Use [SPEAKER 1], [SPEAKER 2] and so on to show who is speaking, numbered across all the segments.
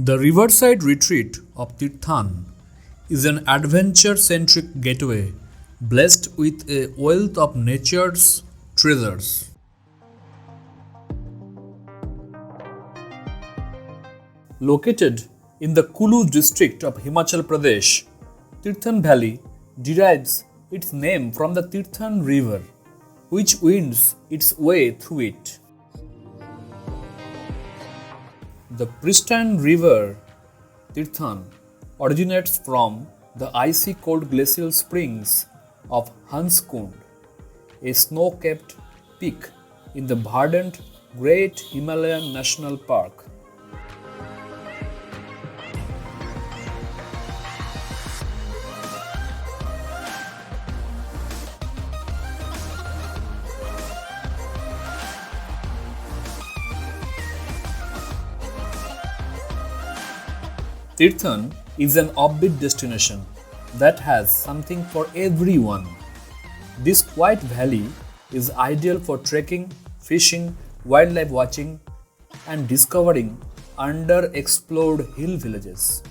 [SPEAKER 1] The riverside retreat of Tirthan is an adventure-centric getaway blessed with a wealth of nature's treasures. Located in the Kulu district of Himachal Pradesh, Tirthan Valley derives its name from the Tirthan River, which winds its way through it. The pristine river Tirthan originates from the icy cold glacial springs of Hanskund, a snow-capped peak in the verdant Great Himalayan National Park. Tirthan is an offbeat destination that has something for everyone. This quiet valley is ideal for trekking, fishing, wildlife watching, and discovering underexplored hill villages.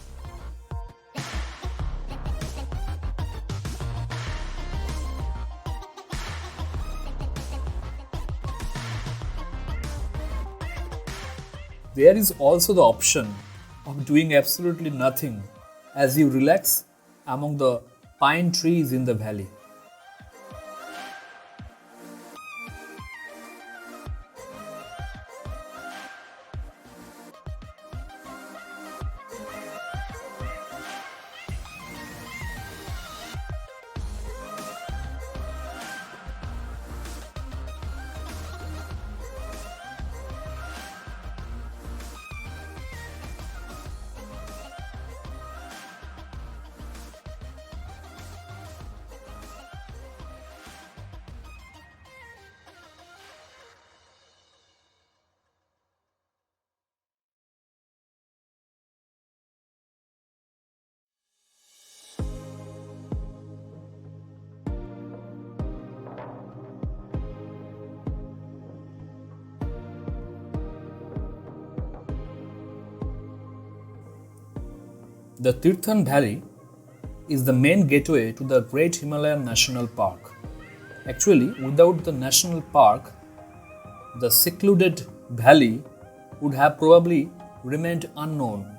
[SPEAKER 1] There is also the option of doing absolutely nothing as you relax among the pine trees in the valley. The Tirthan Valley is the main gateway to the Great Himalayan National Park. Actually, without the national park, the secluded valley would have probably remained unknown.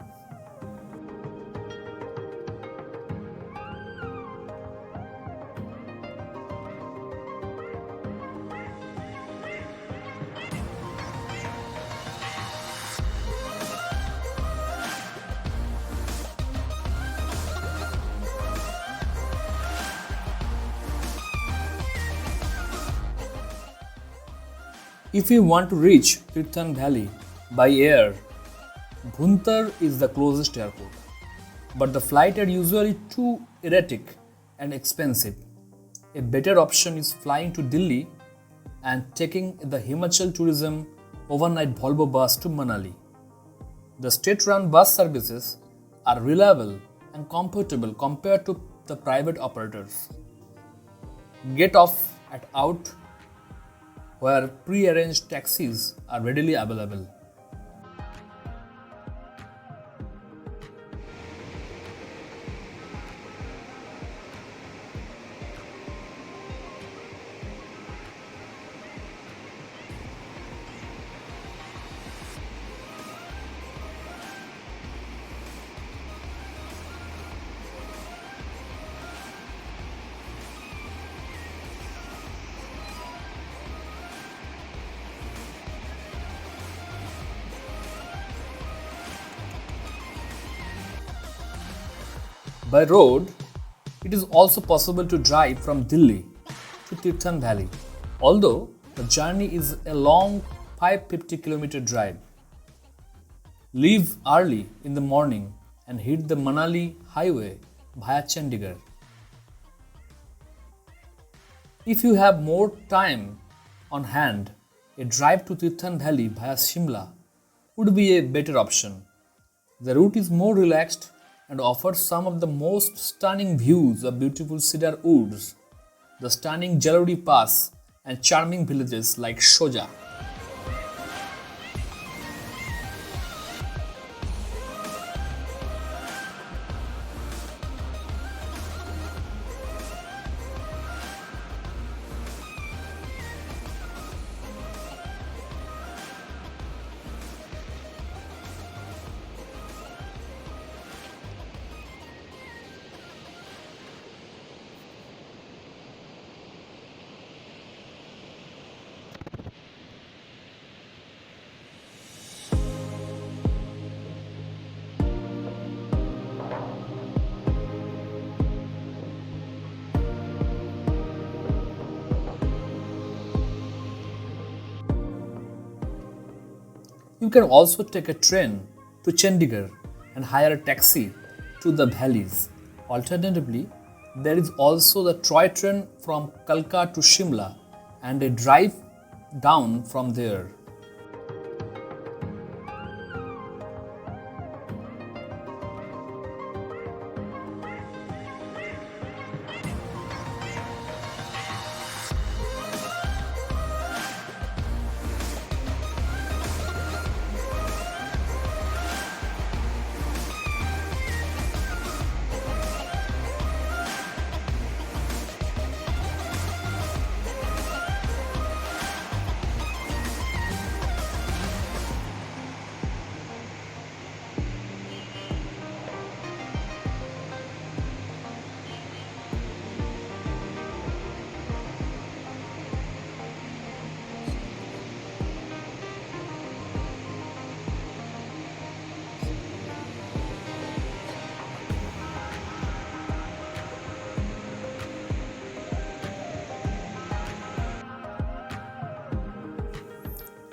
[SPEAKER 1] If you want to reach Tirthan Valley by air, Bhuntar is the closest airport, but the flights are usually too erratic and expensive. A better option is flying to Delhi and taking the Himachal Tourism overnight Volvo bus to Manali. The state-run bus services are reliable and comfortable compared to the private operators. Get off at Out where pre-arranged taxis are readily available. By road, it is also possible to drive from Delhi to Tirthan Valley, although the journey is a long 550-kilometer drive. Leave early in the morning and hit the Manali highway via Chandigarh. If you have more time on hand, a drive to Tirthan Valley via Shimla would be a better option. The route is more relaxed and offers some of the most stunning views of beautiful cedar woods, the stunning Jalori Pass, and charming villages like Shoja. You can also take a train to Chandigarh and hire a taxi to the valleys. Alternatively, there is also the toy train from Kalka to Shimla and a drive down from there.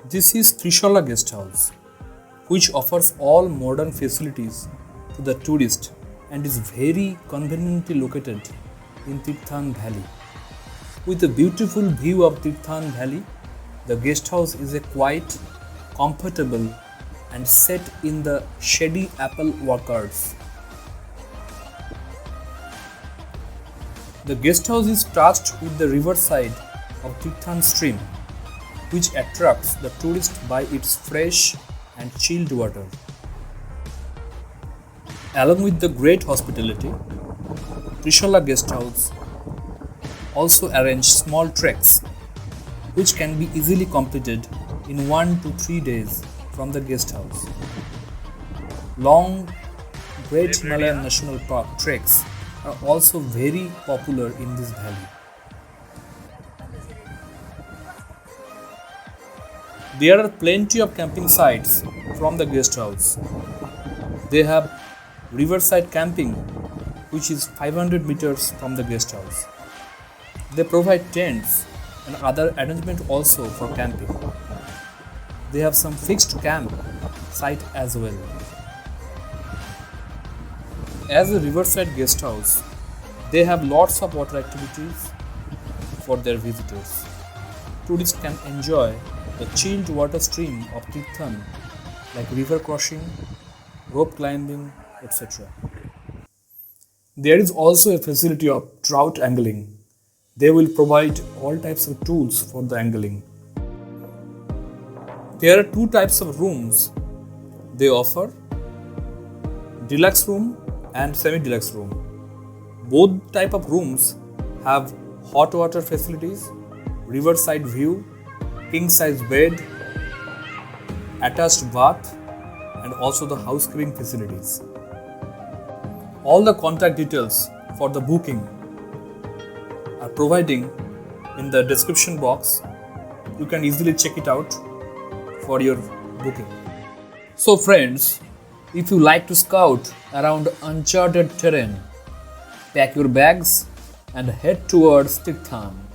[SPEAKER 1] This is Trishala Guest House, which offers all modern facilities to the tourist and is very conveniently located in Tirthan Valley. With a beautiful view of Tirthan Valley, the guest house is a quiet, comfortable and set in the shady apple orchards. The guest house is touched with the riverside of Tirthan stream, which attracts the tourist by its fresh and chilled water. Along with the great hospitality, Trishala Guest House also arrange small treks which can be easily completed in 1 to 3 days from the guest house. Long Great Himalayan National Park treks are also very popular in this valley. There are plenty of camping sites from the guest house. They have riverside camping, which is 500 meters from the guest house. They provide tents and other arrangement also for camping. They have some fixed camp site as well. As a riverside guest house, they have lots of water activities for their visitors. Tourists can enjoy the chilled water stream of Tirthan like river crossing, rope climbing, etc. There is also a facility of trout angling. They will provide all types of tools for the angling. There are 2 types of rooms they offer: deluxe room and semi-deluxe room. Both type of rooms have hot water facilities, riverside view, king size bed, attached bath and also the housekeeping facilities. All the contact details for the booking are providing in the description box. You can easily check it out for your booking. So friends, if you like to scout around uncharted terrain, pack your bags and head towards Tirthan.